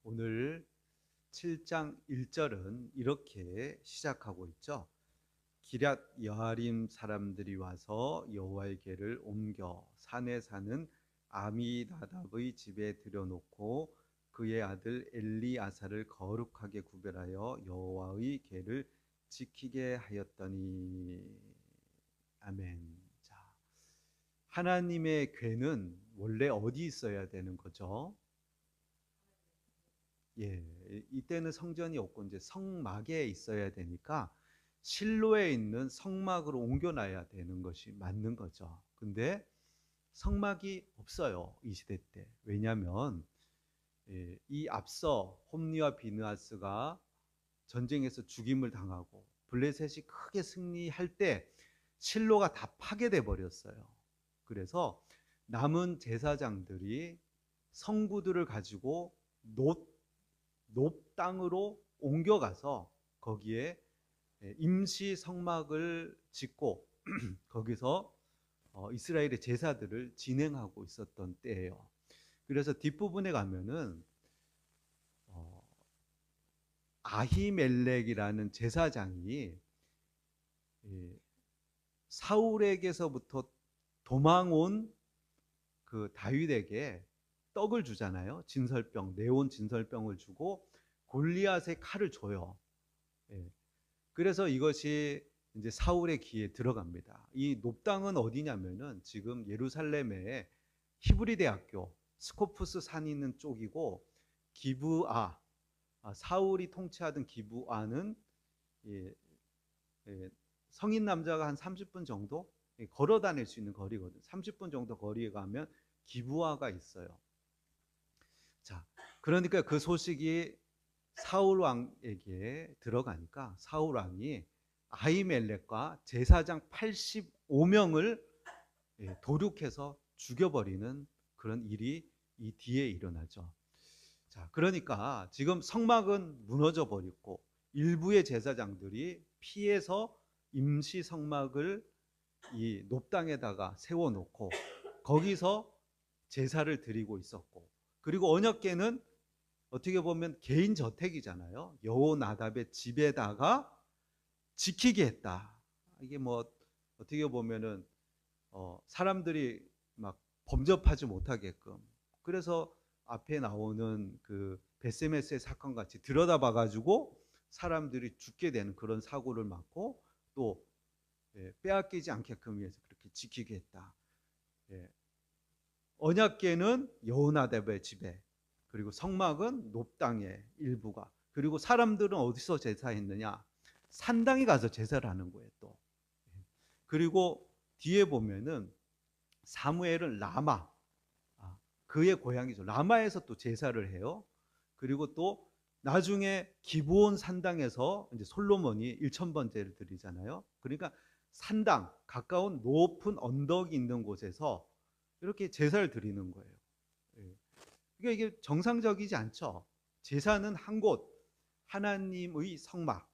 오늘 7장 1절은 이렇게 시작하고 있죠. 기럇 여아림 사람들이 와서 여호와의 궤를 옮겨 산에 사는 아미나답의 집에 들여놓고 그의 아들 엘리아사를 거룩하게 구별하여 여호와의 궤를 지키게 하였더니. 아멘. 자, 하나님의 궤는 원래 어디 있어야 되는 거죠? 예, 이때는 성전이 없고 이제 성막에 있어야 되니까 실로에 있는 성막으로 옮겨놔야 되는 것이 맞는 거죠. 근데 성막이 없어요, 이 시대 때. 왜냐하면 이 앞서 홈리와 비느하스가 전쟁에서 죽임을 당하고 블레셋이 크게 승리할 때 실로가 다 파괴돼 버렸어요. 그래서 남은 제사장들이 성구들을 가지고 높 땅으로 옮겨가서 거기에 임시 성막을 짓고 거기서 이스라엘의 제사들을 진행하고 있었던 때예요. 그래서 뒷부분에 가면은 아히멜렉이라는 제사장이 사울에게서부터 도망온 그 다윗에게 떡을 주잖아요. 진설병, 내온 진설병을 주고 골리앗의 칼을 줘요. 그래서 이것이 이제 사울의 귀에 들어갑니다. 이 높당은 어디냐면은 지금 예루살렘의 히브리 대학교 스코프스 산이 있는 쪽이고, 기브아, 사울이 통치하던 기브아는 성인 남자가 한 30분 정도 걸어 다닐 수 있는 거리거든요. 30분 정도 거리에 가면 기브아가 있어요. 자, 그러니까 그 소식이 사울 왕에게 들어가니까 사울 왕이 아히멜렉과 제사장 85명을 도륙해서 죽여버리는 그런 일이 이 뒤에 일어나죠. 자, 그러니까 지금 성막은 무너져 버렸고 일부의 제사장들이 피해서 임시 성막을 이 높당에다가 세워놓고 거기서 제사를 드리고 있었고, 그리고 언약궤는 어떻게 보면 개인 저택이잖아요. 여호나답의 집에다가 지키게 했다. 이게 뭐 어떻게 보면은 사람들이 막 범접하지 못하게끔. 그래서 앞에 나오는 그 베세메스의 사건 같이 들여다봐 가지고 사람들이 죽게 되는 그런 사고를 막고 또 빼앗기지 않게끔 위해서 그렇게 지키게 했다. 언약궤는 여호나답의 집에, 그리고 성막은 높당의 일부가, 그리고 사람들은 어디서 제사했느냐? 산당에 가서 제사를 하는 거예요. 또 그리고 뒤에 보면은 사무엘은 라마, 그의 고향이죠. 라마에서 또 제사를 해요. 그리고 또 나중에 기브온 산당에서 이제 솔로몬이 1000번제를 드리잖아요. 그러니까 산당, 가까운 높은 언덕이 있는 곳에서 이렇게 제사를 드리는 거예요. 그러니까 이게 정상적이지 않죠. 제사는 한 곳, 하나님의 성막,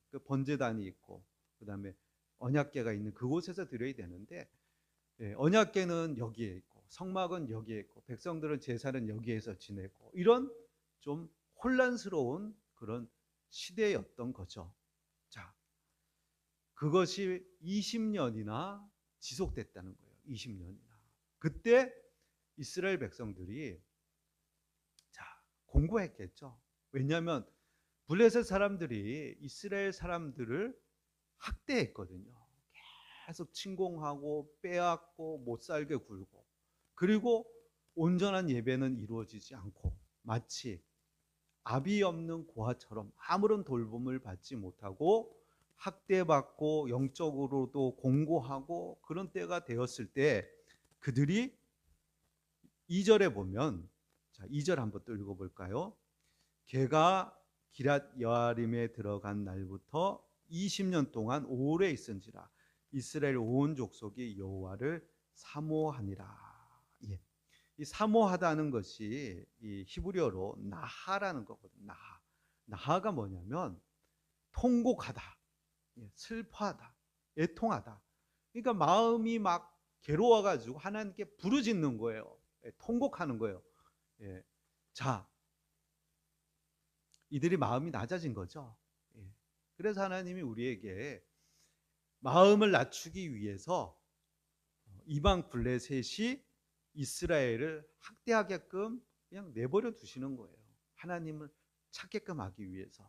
그 번제단이 있고 그다음에 언약궤가 있는 그곳에서 드려야 되는데, 언약궤는 여기에 있고 성막은 여기에 있고 백성들은 제사는 여기에서 지내고, 이런 좀 혼란스러운 그런 시대였던 거죠. 자, 그것이 20년이나 지속됐다는 거예요. 20년이나. 그때 이스라엘 백성들이 공고했겠죠. 왜냐하면 블레셋 사람들이 이스라엘 사람들을 학대했거든요. 계속 침공하고 빼앗고 못살게 굴고, 그리고 온전한 예배는 이루어지지 않고 마치 아비 없는 고아처럼 아무런 돌봄을 받지 못하고 학대받고 영적으로도 공고하고 그런 때가 되었을 때, 그들이 2절에 보면, 자, 2절 한번 또 읽어볼까요? 걔가 기럇 여아림에 들어간 날부터 20년 동안 오래 있은지라 이스라엘 온 족속이 여호와를 사모하니라. 예. 이 사모하다는 것이 이 히브리어로 나하라는 거거든요. 나하. 나하가 뭐냐면 통곡하다, 슬퍼하다, 애통하다. 그러니까 마음이 막 괴로워가지고 하나님께 부르짖는 거예요. 통곡하는 거예요. 자, 이들이 마음이 낮아진 거죠. 예. 그래서 하나님이 우리에게 마음을 낮추기 위해서 이방 블레셋이 이스라엘을 학대하게끔 그냥 내버려 두시는 거예요. 하나님을 찾게끔 하기 위해서.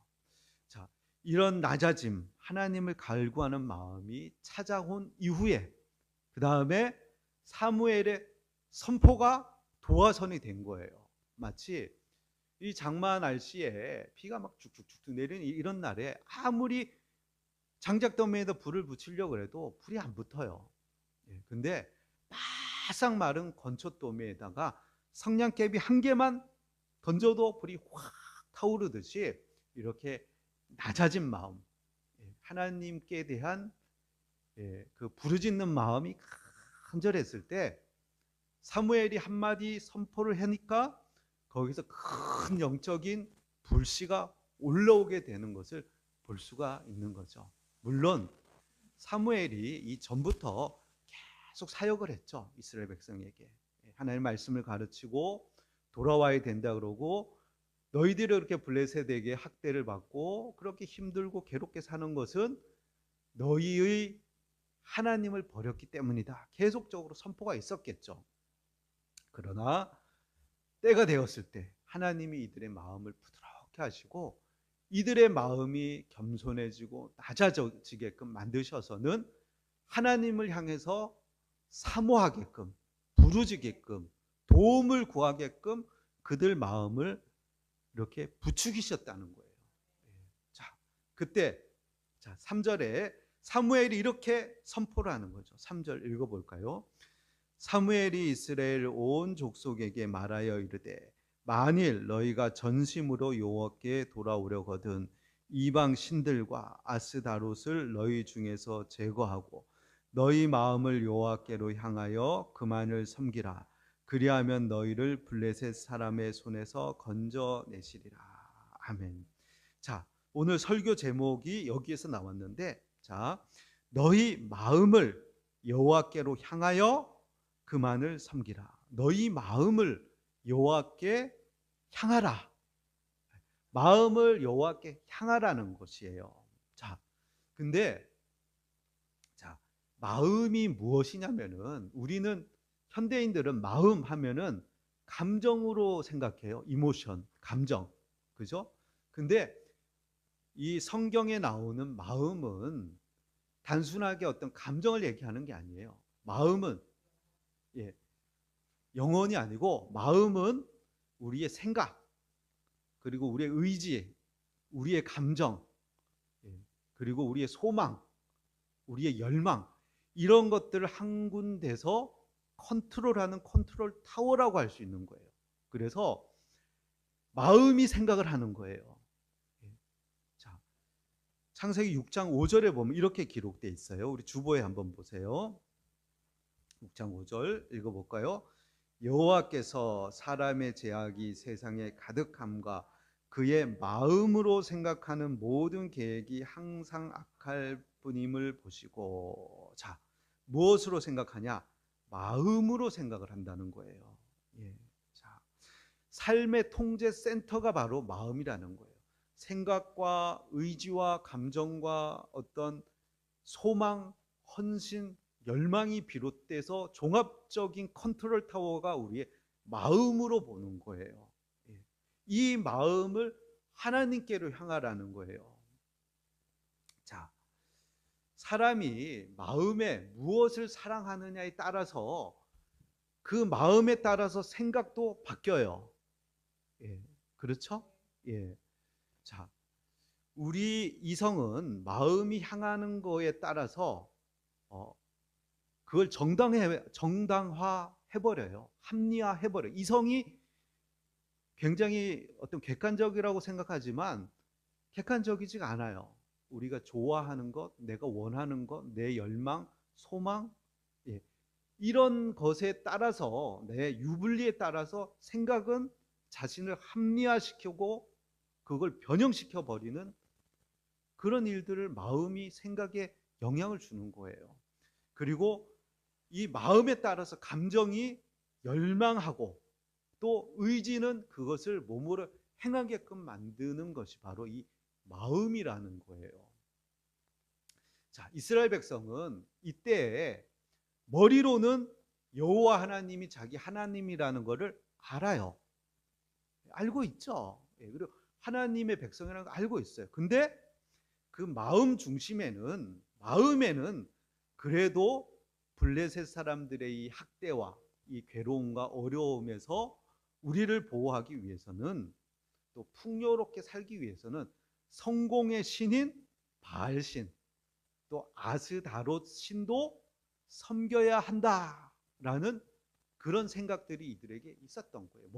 자, 이런 낮아짐, 하나님을 갈구하는 마음이 찾아온 이후에 그 다음에 사무엘의 선포가 도화선이 된 거예요. 마치 이 장마 날씨에 비가 막 쭉쭉쭉 내리는 이런 날에 아무리 장작더미에다 불을 붙이려고 해도 불이 안 붙어요. 근데 바싹 마른 건초더미에다가 성냥개비 한 개만 던져도 불이 확 타오르듯이 이렇게 낮아진 마음, 하나님께 대한 그 부르짖는 마음이 간절했을 때 사무엘이 한마디 선포를 하니까 거기서 큰 영적인 불씨가 올라오게 되는 것을 볼 수가 있는 거죠. 물론 사무엘이 이 전부터 계속 사역을 했죠. 이스라엘 백성에게 하나님의 말씀을 가르치고 돌아와야 된다 그러고, 너희들이 그렇게 블레셋에게 학대를 받고 그렇게 힘들고 괴롭게 사는 것은 너희의 하나님을 버렸기 때문이다. 계속적으로 선포가 있었겠죠. 그러나 때가 되었을 때 하나님이 이들의 마음을 부드럽게 하시고 이들의 마음이 겸손해지고 낮아지게끔 만드셔서는 하나님을 향해서 사모하게끔, 부르짖게끔, 도움을 구하게끔 그들 마음을 이렇게 부추기셨다는 거예요. 자, 그때 3절에 사무엘이 이렇게 선포를 하는 거죠. 3절 읽어볼까요? 사무엘이 이스라엘 온 족속에게 말하여 이르되 만일 너희가 전심으로 여호와께 돌아오려거든 이방 신들과 아스다롯을 너희 중에서 제거하고 너희 마음을 여호와께로 향하여 그만을 섬기라. 그리하면 너희를 블레셋 사람의 손에서 건져내시리라. 아멘. 자, 오늘 설교 제목이 여기에서 나왔는데, 자, 너희 마음을 여호와께로 향하여 그만을 섬기라. 너희 마음을 여호와께 향하라. 마음을 여호와께 향하라는 것이에요. 자, 근데 마음이 무엇이냐면은 우리는 현대인들은 마음 하면은 감정으로 생각해요. 이모션, 감정. 그죠? 근데 이 성경에 나오는 마음은 단순하게 어떤 감정을 얘기하는 게 아니에요. 마음은 영혼이 아니고 마음은 우리의 생각, 그리고 우리의 의지, 우리의 감정, 그리고 우리의 소망, 우리의 열망, 이런 것들을 한 군데서 컨트롤하는 컨트롤 타워라고 할 수 있는 거예요. 그래서 마음이 생각을 하는 거예요. 자, 창세기 6장 5절에 보면 이렇게 기록되어 있어요. 우리 주보에 한번 보세요. 6장 5절 읽어볼까요? 여호와께서 사람의 죄악이 세상에 가득함과 그의 마음으로 생각하는 모든 계획이 항상 악할 뿐임을 보시고. 자, 무엇으로 생각하냐? 마음으로 생각을 한다는 거예요. 자, 삶의 통제 센터가 바로 마음이라는 거예요. 생각과 의지와 감정과 어떤 소망, 헌신, 열망이 비롯돼서 종합적인 컨트롤 타워가 우리의 마음으로 보는 거예요. 이 마음을 하나님께로 향하라는 거예요. 자, 사람이 마음에 무엇을 사랑하느냐에 따라서 그 마음에 따라서 생각도 바뀌어요. 그렇죠? 자, 우리 이성은 마음이 향하는 거에 따라서 그걸 정당화해버려요. 합리화해버려요. 이성이 굉장히 어떤 객관적이라고 생각하지만 객관적이지가 않아요. 우리가 좋아하는 것, 내가 원하는 것, 내 열망, 소망, 이런 것에 따라서, 내 유불리에 따라서 생각은 자신을 합리화시키고 그걸 변형시켜 버리는 그런 일들을 마음이 생각에 영향을 주는 거예요. 그리고 이 마음에 따라서 감정이 열망하고 또 의지는 그것을 몸으로 행하게끔 만드는 것이 바로 이 마음이라는 거예요. 자, 이스라엘 백성은 이때에 머리로는 여호와 하나님이 자기 하나님이라는 것을 알아요. 알고 있죠. 그리고 하나님의 백성이라는 걸 알고 있어요. 근데 그 마음에는 그래도 블레셋 사람들의 이 학대와 이 괴로움과 어려움에서 우리를 보호하기 위해서는, 또 풍요롭게 살기 위해서는 성공의 신인 바알신, 또 아스다롯 신도 섬겨야 한다라는 그런 생각들이 이들에게 있었던 거예요.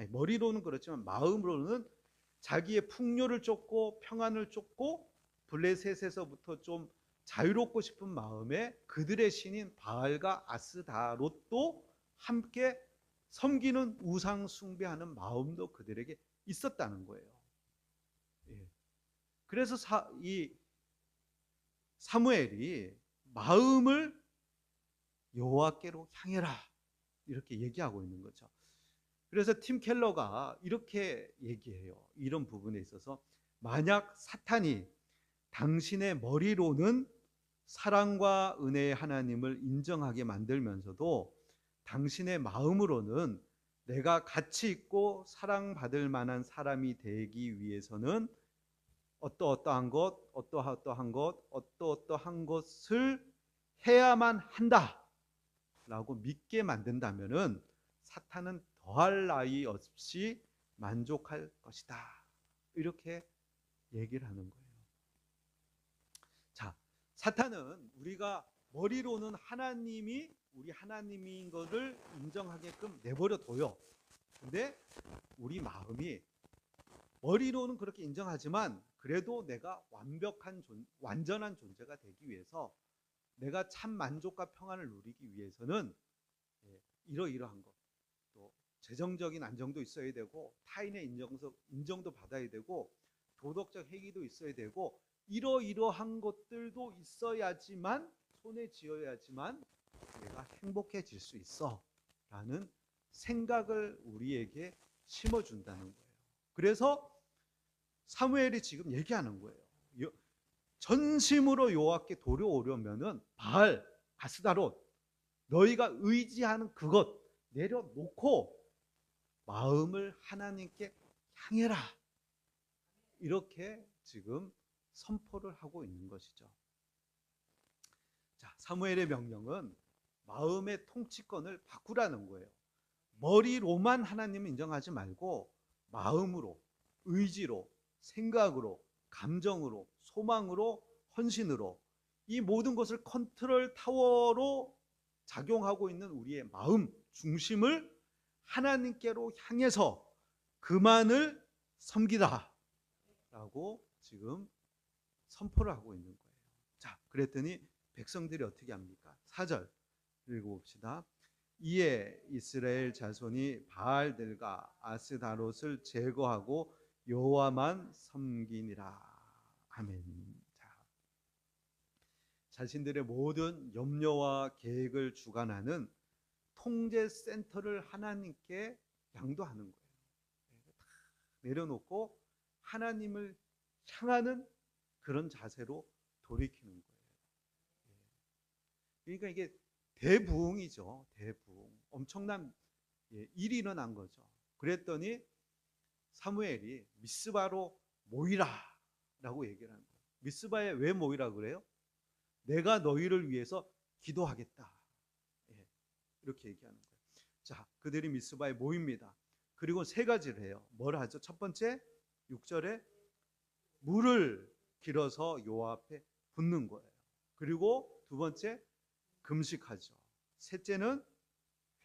머리로는 그렇지만 마음으로는 자기의 풍요를 쫓고 평안을 쫓고 블레셋에서부터 좀 자유롭고 싶은 마음에 그들의 신인 바알과 아스다롯도 함께 섬기는 우상 숭배하는 마음도 그들에게 있었다는 거예요. 그래서 이 사무엘이 마음을 여호와께로 향해라 이렇게 얘기하고 있는 거죠. 그래서 팀 켈러가 이렇게 얘기해요. 이런 부분에 있어서 만약 사탄이 당신의 머리로는 사랑과 은혜의 하나님을 인정하게 만들면서도 당신의 마음으로는 내가 가치 있고 사랑받을 만한 사람이 되기 위해서는 어떠어떠한 것을 해야만 한다라고 믿게 만든다면은 사탄은 더할 나위 없이 만족할 것이다. 이렇게 얘기를 하는 거예요. 자, 사탄은 우리가 머리로는 하나님이 우리 하나님인 것을 인정하게끔 내버려 둬요. 근데 우리 마음이 머리로는 그렇게 인정하지만 그래도 내가 완전한 존재가 되기 위해서, 내가 참 만족과 평안을 누리기 위해서는 이러이러한 것, 또 재정적인 안정도 있어야 되고 타인의 인정도 받아야 되고 도덕적 행위도 있어야 되고 이러이러한 것들도 있어야지만, 손에 쥐어야지만 내가 행복해질 수 있어 라는 생각을 우리에게 심어준다는 거예요. 그래서 사무엘이 지금 얘기하는 거예요. 전심으로 여호와께 돌아오려면은 바알, 아스다롯, 너희가 의지하는 그것 내려놓고 마음을 하나님께 향해라. 이렇게 지금 선포를 하고 있는 것이죠. 자, 사무엘의 명령은 마음의 통치권을 바꾸라는 거예요. 머리로만 하나님을 인정하지 말고 마음으로, 의지로, 생각으로, 감정으로, 소망으로, 헌신으로 이 모든 것을 컨트롤 타워로 작용하고 있는 우리의 마음 중심을 하나님께로 향해서 그만을 섬기라 라고 지금 선포를 하고 있는 거예요. 자, 그랬더니 백성들이 어떻게 합니까? 4절 읽어봅시다. 이에 이스라엘 자손이 바알들과 아스다롯을 제거하고 여호와만 섬기니라. 아멘. 자, 자신들의 모든 염려와 계획을 주관하는 통제 센터를 하나님께 양도하는 거예요. 내려놓고 하나님을 향하는 그런 자세로 돌이키는 거예요. 그러니까 이게 대부흥이죠. 대부흥. 엄청난 일이 일어난 거죠. 그랬더니 사무엘이 미스바로 모이라 라고 얘기를 하는 거예요. 미스바에 왜 모이라 그래요? 내가 너희를 위해서 기도하겠다. 이렇게 얘기하는 거예요. 자, 그들이 미스바에 모입니다. 그리고 세 가지를 해요. 뭘 하죠? 첫 번째, 6절에 물을 길어서 여호와 앞에 붓는 거예요. 그리고 두 번째, 금식하죠. 셋째는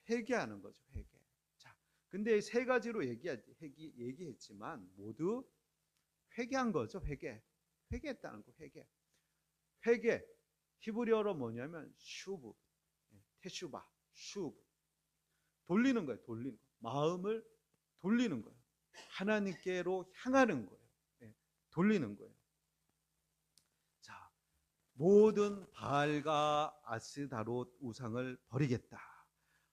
회개하는 거죠. 회개. 자, 근데 세 가지로 얘기했지만 모두 회개한 거죠. 회개했다는 거. 회개. 히브리어로 뭐냐면 슈브, 테슈바, 슈브. 돌리는 거예요. 마음을 돌리는 거예요. 하나님께로 향하는 거예요. 돌리는 거예요. 자, 모든 바알과 아스다롯 우상을 버리겠다.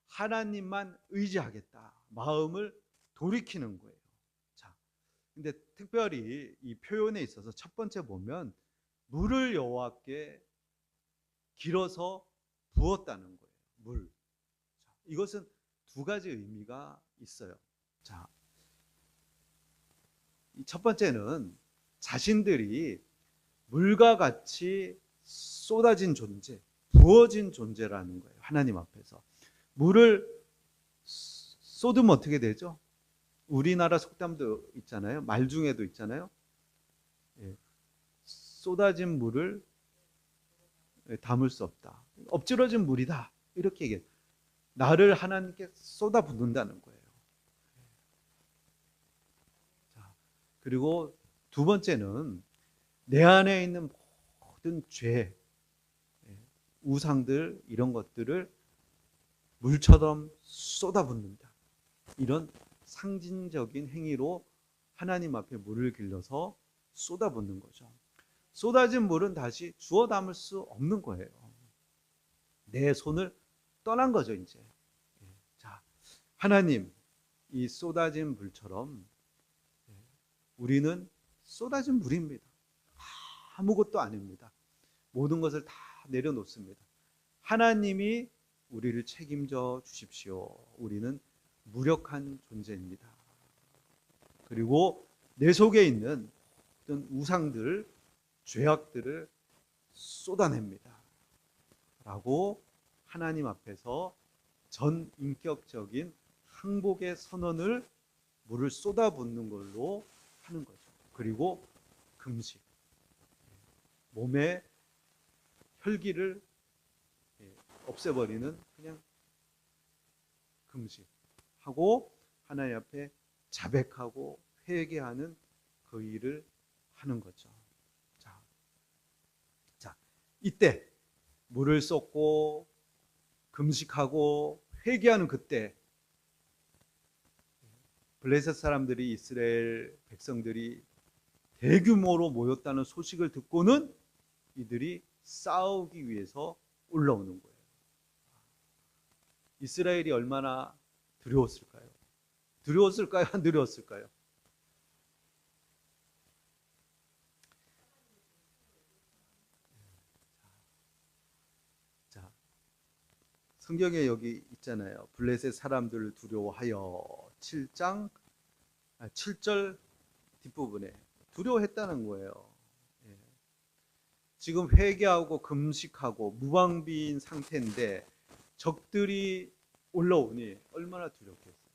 하나님만 의지하겠다. 마음을 돌이키는 거예요. 근데 특별히 이 표현에 있어서 첫 번째 보면 물을 여호와께 길어서 부었다는 거예요. 물. 이것은 두 가지 의미가 있어요. 자, 첫 번째는 자신들이 물과 같이 쏟아진 존재, 부어진 존재라는 거예요. 하나님 앞에서. 물을 쏟으면 어떻게 되죠? 우리나라 속담도 있잖아요. 말 중에도 있잖아요. 예. 쏟아진 물을 담을 수 없다. 엎질러진 물이다. 이렇게 얘기해요. 나를 하나님께 쏟아붓는다는 거예요. 자, 그리고 두 번째는 내 안에 있는 모든 죄, 우상들 이런 것들을 물처럼 쏟아붓는다. 이런 상징적인 행위로 하나님 앞에 물을 길러서 쏟아붓는 거죠. 쏟아진 물은 다시 주워 담을 수 없는 거예요. 내 손을 떠난 거죠, 이제. 자, 하나님, 이 쏟아진 물처럼 우리는 쏟아진 물입니다. 아무것도 아닙니다. 모든 것을 다 내려놓습니다. 하나님이 우리를 책임져 주십시오. 우리는 무력한 존재입니다. 그리고 내 속에 있는 어떤 우상들, 죄악들을 쏟아냅니다. 라고 하나님 앞에서 전 인격적인 항복의 선언을 물을 쏟아붓는 걸로 하는 거죠. 그리고 금식. 몸의 혈기를 없애버리는 그냥 금식하고 하나님 앞에 자백하고 회개하는 그 일을 하는 거죠. 자, 이때 물을 쏟고 금식하고 회개하는 그때 블레셋 사람들이 이스라엘 백성들이 대규모로 모였다는 소식을 듣고는 이들이 싸우기 위해서 올라오는 거예요. 이스라엘이 얼마나 두려웠을까요? 두려웠을까요? 안 두려웠을까요? 자, 성경에 여기 있잖아요. 블레셋 사람들을 두려워하여 7절 뒷부분에 두려워했다는 거예요. 지금 회개하고 금식하고 무방비인 상태인데 적들이 올라오니 얼마나 두렵겠어요.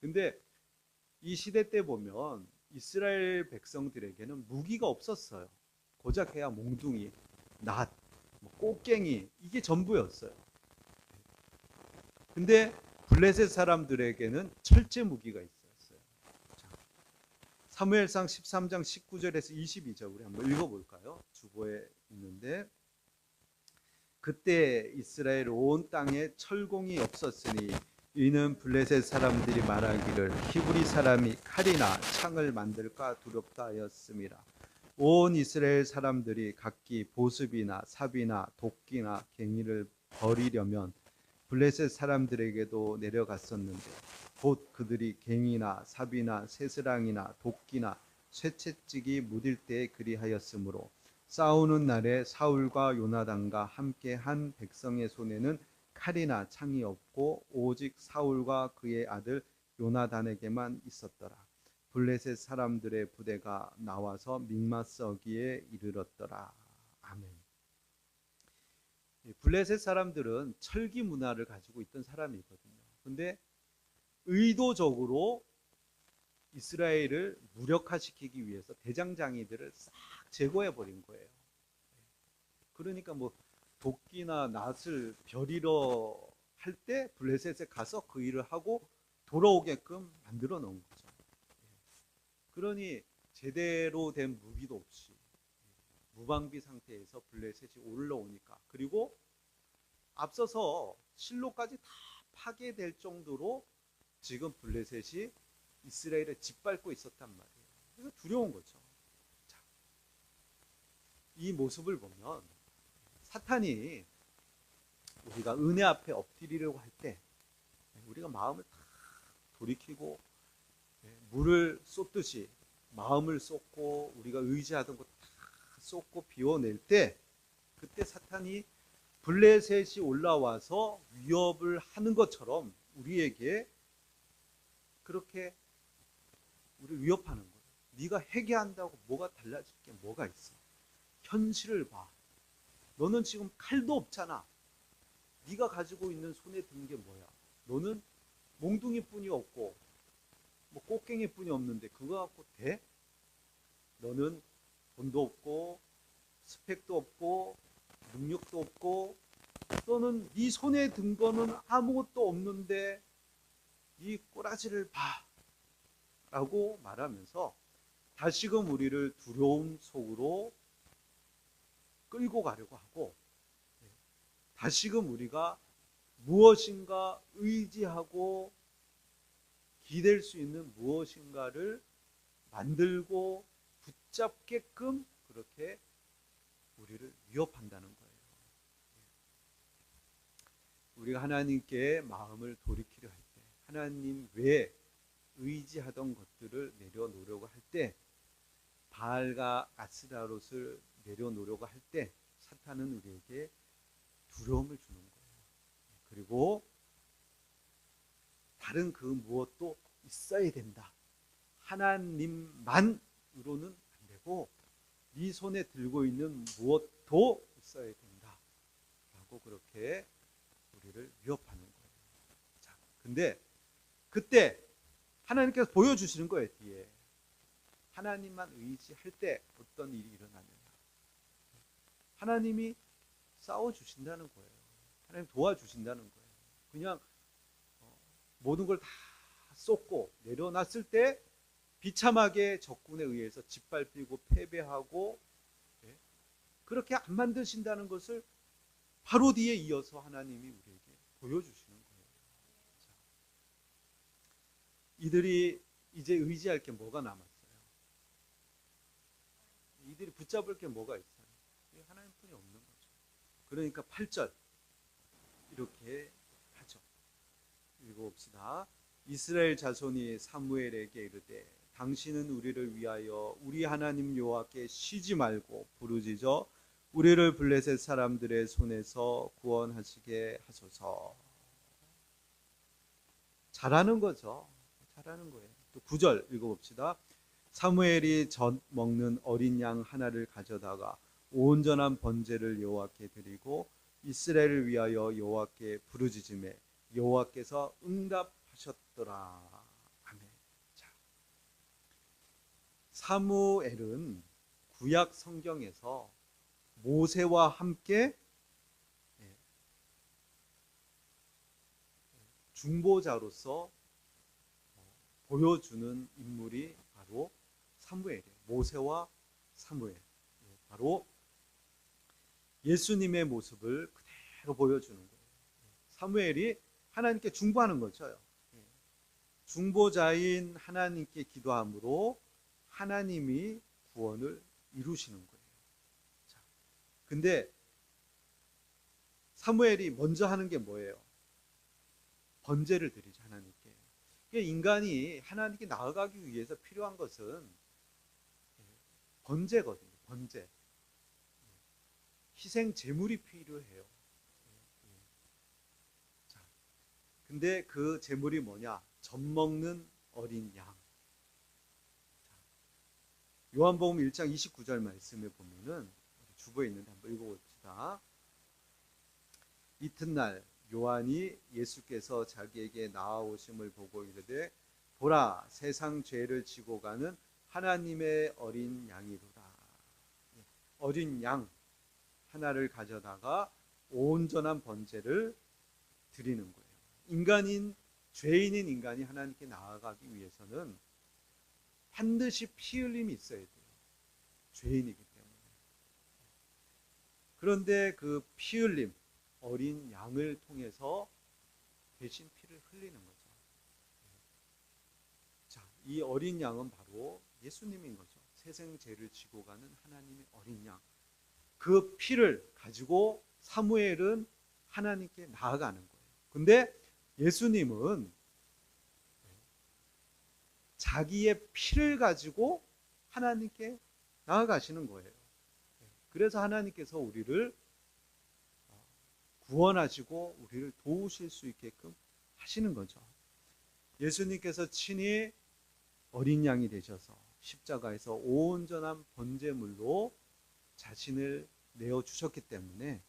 근데 이 시대 때 보면 이스라엘 백성들에게는 무기가 없었어요. 고작 해야 몽둥이, 낫, 꽃갱이 이게 전부였어요. 근데 블레셋 사람들에게는 철제 무기가 있었어요. 사무엘상 13장 19절에서 22절 우리 한번 읽어볼까요? 주보에 있는데 그때 이스라엘 온 땅에 철공이 없었으니 이는 블레셋 사람들이 말하기를 히브리 사람이 칼이나 창을 만들까 두렵다 하였음이라. 온 이스라엘 사람들이 각기 보습이나 삽이나 도끼나 갱이를 버리려면 블레셋 사람들에게도 내려갔었는데 곧 그들이 갱이나 삽이나 쇠스랑이나 도끼나 쇠채찍이 무딜 때에 그리하였으므로 싸우는 날에 사울과 요나단과 함께 한 백성의 손에는 칼이나 창이 없고 오직 사울과 그의 아들 요나단에게만 있었더라. 블레셋 사람들의 부대가 나와서 mik마서기에 이르렀더라. 아멘. 블레셋 사람들은 철기 문화를 가지고 있던 사람이거든요. 근데 의도적으로 이스라엘을 무력화시키기 위해서 대장장이들을 싹 제거해 버린 거예요. 그러니까 뭐 도끼나 낫을 벼리러 할 때 블레셋에 가서 그 일을 하고 돌아오게끔 만들어 놓은 거죠. 그러니 제대로 된 무기도 없이 무방비 상태에서 블레셋이 올라오니까, 그리고 앞서서 실로까지 다 파괴될 정도로 지금 블레셋이 이스라엘을 짓밟고 있었단 말이에요. 그래서 두려운 거죠. 자, 이 모습을 보면 사탄이 우리가 은혜 앞에 엎드리려고 할 때 우리가 마음을 다 돌이키고 물을 쏟듯이 마음을 쏟고 우리가 의지하던 것 다 쏟고 비워낼 때, 그때 사탄이 블레셋이 올라와서 위협을 하는 것처럼 우리에게 그렇게 우리 위협하는 거예요. 네가 회개한다고 뭐가 달라질 게 뭐가 있어? 현실을 봐. 너는 지금 칼도 없잖아. 네가 가지고 있는 손에 든 게 뭐야? 너는 몽둥이뿐이 없고 뭐 꽃갱이뿐이 없는데 그거 갖고 돼? 너는 돈도 없고 스펙도 없고 능력도 없고 너는 네 손에 든 거는 아무것도 없는데 이 꼬라지를 봐 라고 말하면서 다시금 우리를 두려움 속으로 끌고 가려고 하고, 다시금 우리가 무엇인가 의지하고 기댈 수 있는 무엇인가를 만들고 붙잡게끔 그렇게 우리를 위협한다는 거예요. 우리가 하나님께 마음을 돌이키려 할 때, 하나님 외에 의지하던 것들을 내려놓으려고 할 때, 바알과 아스타롯을 내려놓으려고 할 때 사탄은 우리에게 두려움을 주는 거예요. 그리고 다른 그 무엇도 있어야 된다. 하나님만으로는 안 되고 네 손에 들고 있는 무엇도 있어야 된다. 라고 그렇게 우리를 위협하는 거예요. 자, 근데 그때 하나님께서 보여주시는 거예요. 뒤에 하나님만 의지할 때 어떤 일이 일어나느냐. 하나님이 싸워주신다는 거예요. 하나님 도와주신다는 거예요. 그냥 모든 걸 다 쏟고 내려놨을 때 비참하게 적군에 의해서 짓밟히고 패배하고, 그렇게 안 만드신다는 것을 바로 뒤에 이어서 하나님이 우리에게 보여주시는 거예요. 자, 이들이 이제 의지할 게 뭐가 남았어요? 이들이 붙잡을 게 뭐가 있어요? 하나님뿐이 없는 거죠. 그러니까 8절 이렇게 하죠. 읽어봅시다. 이스라엘 자손이 사무엘에게 이르되 당신은 우리를 위하여 우리 하나님 여호와께 쉬지 말고 부르짖어 우리를 블레셋 사람들의 손에서 구원하시게 하소서. 잘하는 거죠. 잘하는 거예요. 또 9절 읽어봅시다. 사무엘이 젖 먹는 어린 양 하나를 가져다가 온전한 번제를 여호와께 드리고 이스라엘을 위하여 여호와께 부르짖음에 여호와께서 응답하셨더라. 아멘. 자, 사무엘은 구약 성경에서 모세와 함께 중보자로서 보여주는 인물이 바로 사무엘이에요. 모세와 사무엘. 바로 예수님의 모습을 그대로 보여주는 거예요. 사무엘이 하나님께 중보하는 거죠. 중보자인 하나님께 기도함으로 하나님이 구원을 이루시는 거예요. 자, 근데 사무엘이 먼저 하는 게 뭐예요? 번제를 드리죠, 하나님께. 인간이 하나님께 나아가기 위해서 필요한 것은 번제거든요. 번제. 희생 제물이 필요해요. 자, 근데 그 제물이 뭐냐? 젖 먹는 어린 양. 요한복음 1장 29절 말씀에 보면은 주보에 있는데 한번 읽어봅시다. 이튿날 요한이 예수께서 자기에게 나아오심을 보고 이르되 보라 세상 죄를 지고 가는 하나님의 어린 양이로다. 어린 양 하나를 가져다가 온전한 번제를 드리는 거예요. 죄인인 인간이 하나님께 나아가기 위해서는 반드시 피 흘림이 있어야 돼요. 죄인이기 때문에. 그런데 그 피 흘림, 어린 양을 통해서 대신 피를 흘리는 거죠. 자, 이 어린 양은 바로 예수님인 거죠. 세상 죄를 지고 가는 하나님의 어린 양. 그 피를 가지고 사무엘은 하나님께 나아가는 거예요. 근데 예수님은 자기의 피를 가지고 하나님께 나아가시는 거예요. 그래서 하나님께서 우리를 구원하시고 우리를 도우실 수 있게끔 하시는 거죠. 예수님께서 친히 어린 양이 되셔서 십자가에서 온전한 번제물로 자신을 내어주셨기 때문에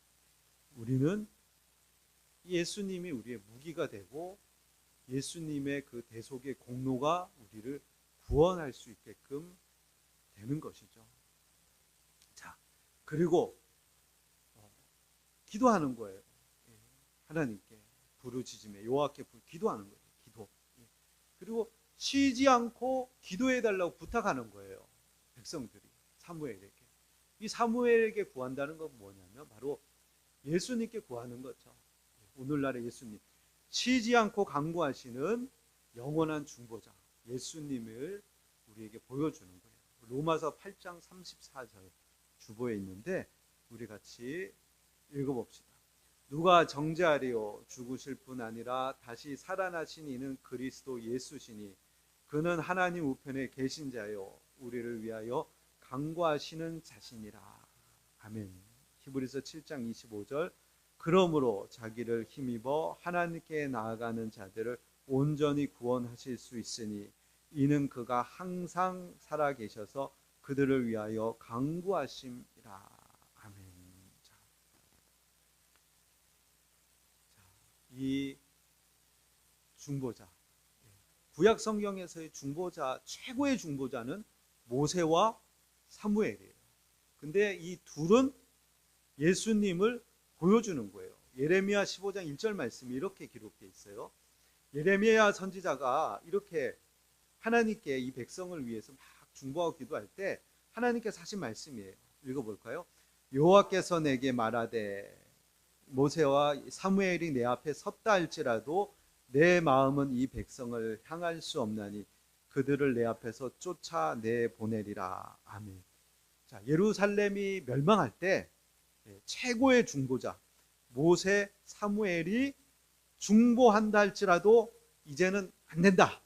우리는 예수님이 우리의 무기가 되고 예수님의 그 대속의 공로가 우리를 구원할 수 있게끔 되는 것이죠. 자, 그리고 기도하는 거예요. 하나님께 부르짖으며 여호와께 기도하는 거예요. 기도. 그리고 쉬지 않고 기도해달라고 부탁하는 거예요. 백성들이 사무엘에게. 이 사무엘에게 구한다는 건 뭐냐면 바로 예수님께 구하는 거죠. 오늘날의 예수님. 쉬지 않고 간구하시는 영원한 중보자 예수님을 우리에게 보여주는 거예요. 로마서 8장 34절 주보에 있는데 우리 같이 읽어봅시다. 누가 정죄하리요? 죽으실 뿐 아니라 다시 살아나신 이는 그리스도 예수시니 그는 하나님 우편에 계신 자요 우리를 위하여 간구하시는 자신이라. 아멘. 히브리서 7장 25절 그러므로 자기를 힘입어 하나님께 나아가는 자들을 온전히 구원하실 수 있으니 이는 그가 항상 살아계셔서 그들을 위하여 간구하심이라. 아멘. 이 중보자, 구약 성경에서의 중보자, 최고의 중보자는 모세와 사무엘이에요. 근데 이 둘은 예수님을 보여주는 거예요. 예레미야 15장 1절 말씀이 이렇게 기록되어 있어요. 예레미야 선지자가 이렇게 하나님께 이 백성을 위해서 막 중보하고 기도할 때 하나님께서 하신 말씀이에요. 읽어볼까요? 여호와께서 내게 말하되 모세와 사무엘이 내 앞에 섰다 할지라도 내 마음은 이 백성을 향할 수 없나니 그들을 내 앞에서 쫓아내보내리라. 아멘. 자, 예루살렘이 멸망할 때 최고의 중보자 모세, 사무엘이 중보한다 할지라도 이제는 안 된다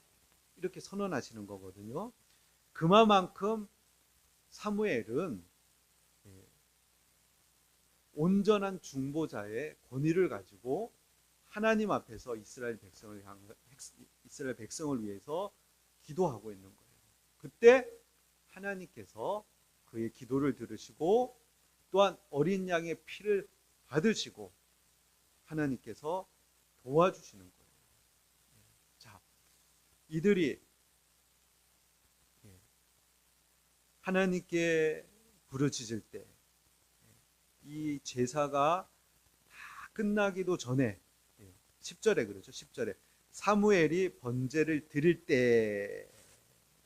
이렇게 선언하시는 거거든요. 그만큼 사무엘은 온전한 중보자의 권위를 가지고 하나님 앞에서 이스라엘 백성을 위해서 기도하고 있는 거예요. 그때 하나님께서 그의 기도를 들으시고 또한 어린 양의 피를 받으시고 하나님께서 도와주시는 거예요. 자, 이들이 하나님께 부르짖을 때 이 제사가 다 끝나기도 전에 10절에 그러죠. 10절에 사무엘이 번제를 드릴 때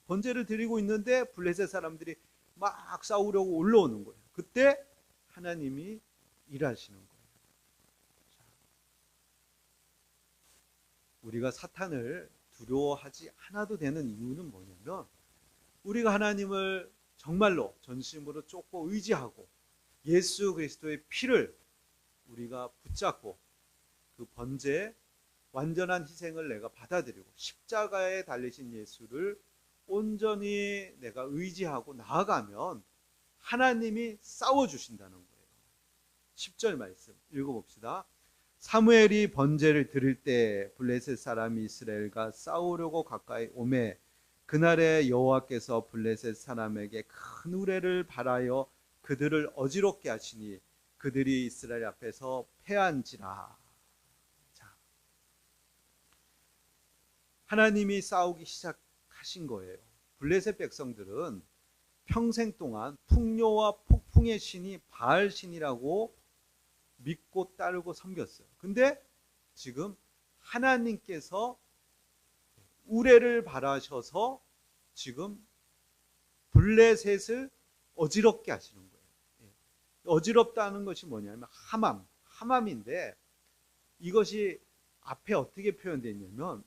번제를 드리고 있는데 블레셋 사람들이 막 싸우려고 올라오는 거예요. 그때 하나님이 일하시는 거예요. 우리가 사탄을 두려워하지 않아도 되는 이유는 뭐냐면 우리가 하나님을 정말로 전심으로 쫓고 의지하고 예수 그리스도의 피를 우리가 붙잡고 그 번제 완전한 희생을 내가 받아들이고 십자가에 달리신 예수를 온전히 내가 의지하고 나아가면 하나님이 싸워주신다는 거예요. 10절 말씀 읽어봅시다. 사무엘이 번제를 드릴 때 블레셋 사람이 이스라엘과 싸우려고 가까이 오매 그날에 여호와께서 블레셋 사람에게 큰 우레를 발하여 그들을 어지럽게 하시니 그들이 이스라엘 앞에서 패한지라. 자, 하나님이 싸우기 시작하신 거예요. 블레셋 백성들은 평생 동안 풍요와 폭풍의 신이 바알 신이라고 믿고 따르고 섬겼어요. 근데 지금 하나님께서 우레를 발하셔서 지금 블레셋을 어지럽게 하시는 거예요. 어지럽다는 것이 뭐냐면 함함인데 이것이 앞에 어떻게 표현되어 있냐면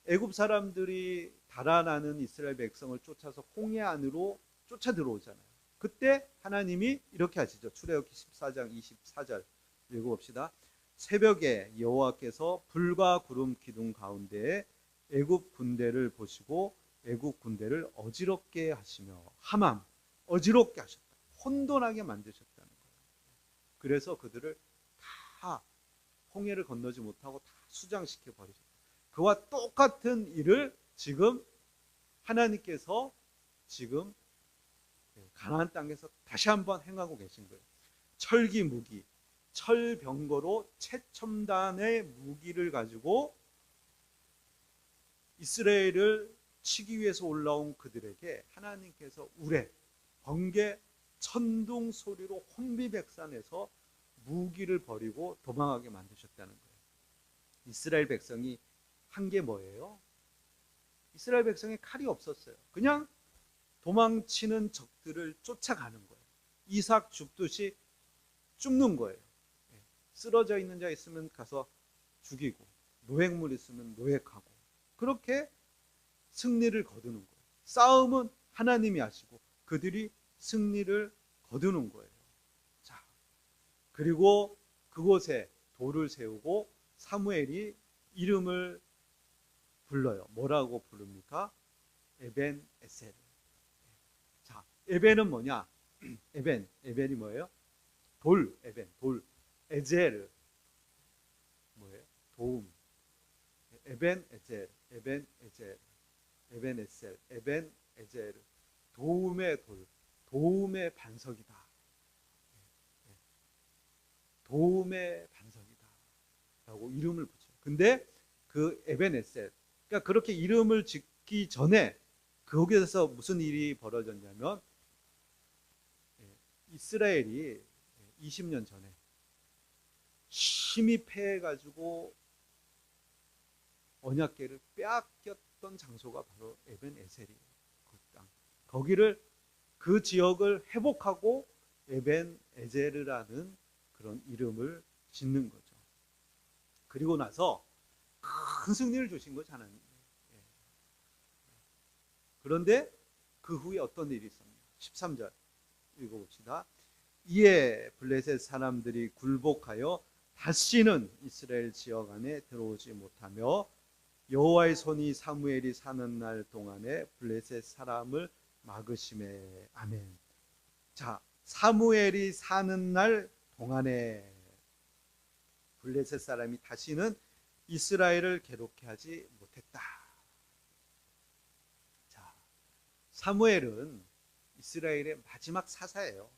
애굽 사람들이 달아나는 이스라엘 백성을 쫓아서 홍해 안으로 쫓아 들어오잖아요. 그때 하나님이 이렇게 하시죠. 출애굽기 14장 24절 읽어봅시다. 새벽에 여호와께서 불과 구름 기둥 가운데에 애굽 군대를 보시고 애국 군대를 어지럽게 하시며 하만 어지럽게 하셨다. 혼돈하게 만드셨다는 거예요. 그래서 그들을 다 홍해를 건너지 못하고 다 수장시켜 버리셨다. 그와 똑같은 일을 지금 하나님께서 지금 가나안 땅에서 다시 한번 행하고 계신 거예요. 철기 무기, 철병거로 최첨단의 무기를 가지고 이스라엘을 치기 위해서 올라온 그들에게 하나님께서 우레, 번개, 천둥 소리로 혼비백산해서 무기를 버리고 도망하게 만드셨다는 거예요. 이스라엘 백성이 한 게 뭐예요? 이스라엘 백성의 칼이 없었어요. 그냥 도망치는 적들을 쫓아가는 거예요. 이삭 줍듯이 줍는 거예요. 쓰러져 있는 자 있으면 가서 죽이고, 노획물 있으면 노획하고, 그렇게 승리를 거두는 거예요. 싸움은 하나님이 하시고 그들이 승리를 거두는 거예요. 자, 그리고 그곳에 돌을 세우고 사무엘이 이름을 불러요. 뭐라고 부릅니까? 에벤 에셀. 자, 에벤은 뭐냐? 에벤이 뭐예요? 돌, 에벤, 돌. 에젤 뭐예요? 도움. 에벤 에젤, 에벤 에젤, 에벤 에셀, 에벤 에젤. 도움의 돌, 도움의 반석이다. 도움의 반석이다. 라고 이름을 붙여요. 근데 그 에벤 에셀, 그러니까 그렇게 이름을 짓기 전에 거기에서 무슨 일이 벌어졌냐면 이스라엘이 20년 전에 힘이 패해가지고 언약궤를 빼앗겼던 장소가 바로 에벤 에셀이에요. 그 땅. 거기를 그 지역을 회복하고 에벤 에제르라는 그런 이름을 짓는 거죠. 그리고 나서 큰 승리를 주신 거죠, 하나님. 그런데 그 후에 어떤 일이 있었냐? 13절 읽어봅시다. 이에 블레셋 사람들이 굴복하여 다시는 이스라엘 지역 안에 들어오지 못하며 여호와의 손이 사무엘이 사는 날 동안에 블레셋 사람을 막으심에. 아멘. 자, 사무엘이 사는 날 동안에 블레셋 사람이 다시는 이스라엘을 괴롭게 하지 못했다. 자, 사무엘은 이스라엘의 마지막 사사예요.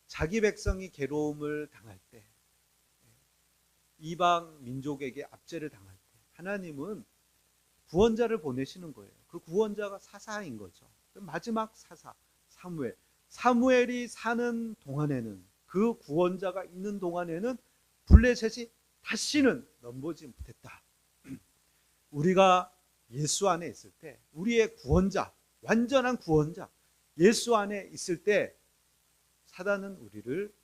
자기 백성이 괴로움을 당할 때, 이방 민족에게 압제를 당할 때 하나님은 구원자를 보내시는 거예요. 그 구원자가 사사인 거죠. 마지막 사사 사무엘. 사무엘이 사는 동안에는, 그 구원자가 있는 동안에는 블레셋이 다시는 넘보지 못했다. 우리가 예수 안에 있을 때, 우리의 구원자, 완전한 구원자 예수 안에 있을 때 사단은 우리를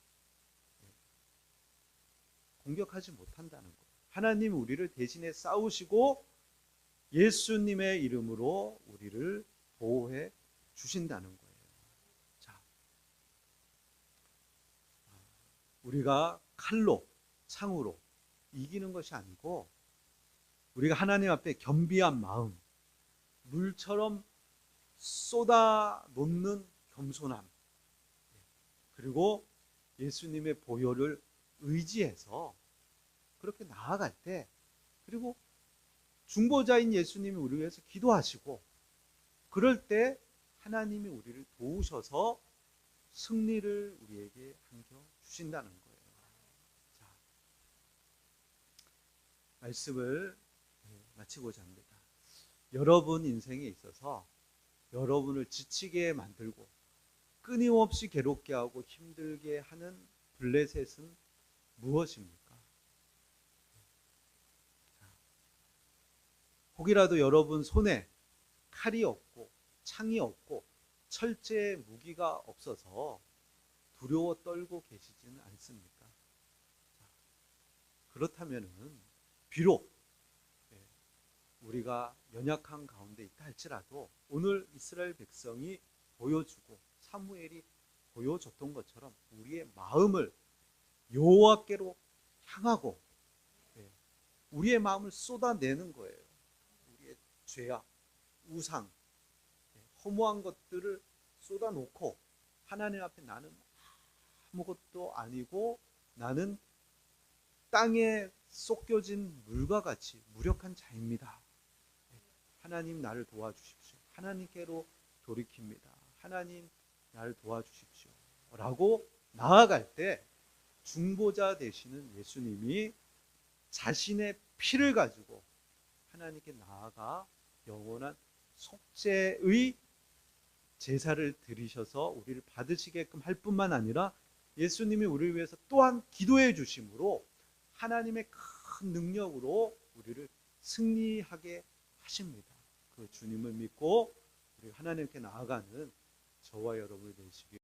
공격하지 못한다는 거예요. 하나님 우리를 대신에 싸우시고 예수님의 이름으로 우리를 보호해 주신다는 거예요. 자, 우리가 칼로, 창으로 이기는 것이 아니고 우리가 하나님 앞에 겸비한 마음, 물처럼 쏟아 놓는 겸손함, 그리고 예수님의 보혈을 의지해서 그렇게 나아갈 때, 그리고 중보자인 예수님이 우리를 위해서 기도하시고, 그럴 때 하나님이 우리를 도우셔서 승리를 우리에게 안겨주신다는 거예요. 자, 말씀을 마치고자 합니다. 여러분 인생에 있어서 여러분을 지치게 만들고 끊임없이 괴롭게 하고 힘들게 하는 블레셋은 무엇입니까? 혹이라도 여러분 손에 칼이 없고 창이 없고 철제 무기가 없어서 두려워 떨고 계시지는 않습니까? 그렇다면은 비록 우리가 연약한 가운데 있다 할지라도 오늘 이스라엘 백성이 보여주고 사무엘이 보여줬던 것처럼 우리의 마음을 여호와께로 향하고 우리의 마음을 쏟아내는 거예요. 우리의 죄악, 우상, 허무한 것들을 쏟아놓고 하나님 앞에 나는 아무것도 아니고 나는 땅에 쏟겨진 물과 같이 무력한 자입니다. 하나님 나를 도와주십시오. 하나님께로 돌이킵니다. 하나님 나를 도와주십시오. 라고 나아갈 때 중보자 되시는 예수님이 자신의 피를 가지고 하나님께 나아가 영원한 속죄의 제사를 드리셔서 우리를 받으시게끔 할 뿐만 아니라 예수님이 우리를 위해서 또한 기도해 주심으로 하나님의 큰 능력으로 우리를 승리하게 하십니다. 그 주님을 믿고 우리 하나님께 나아가는 저와 여러분이 되시길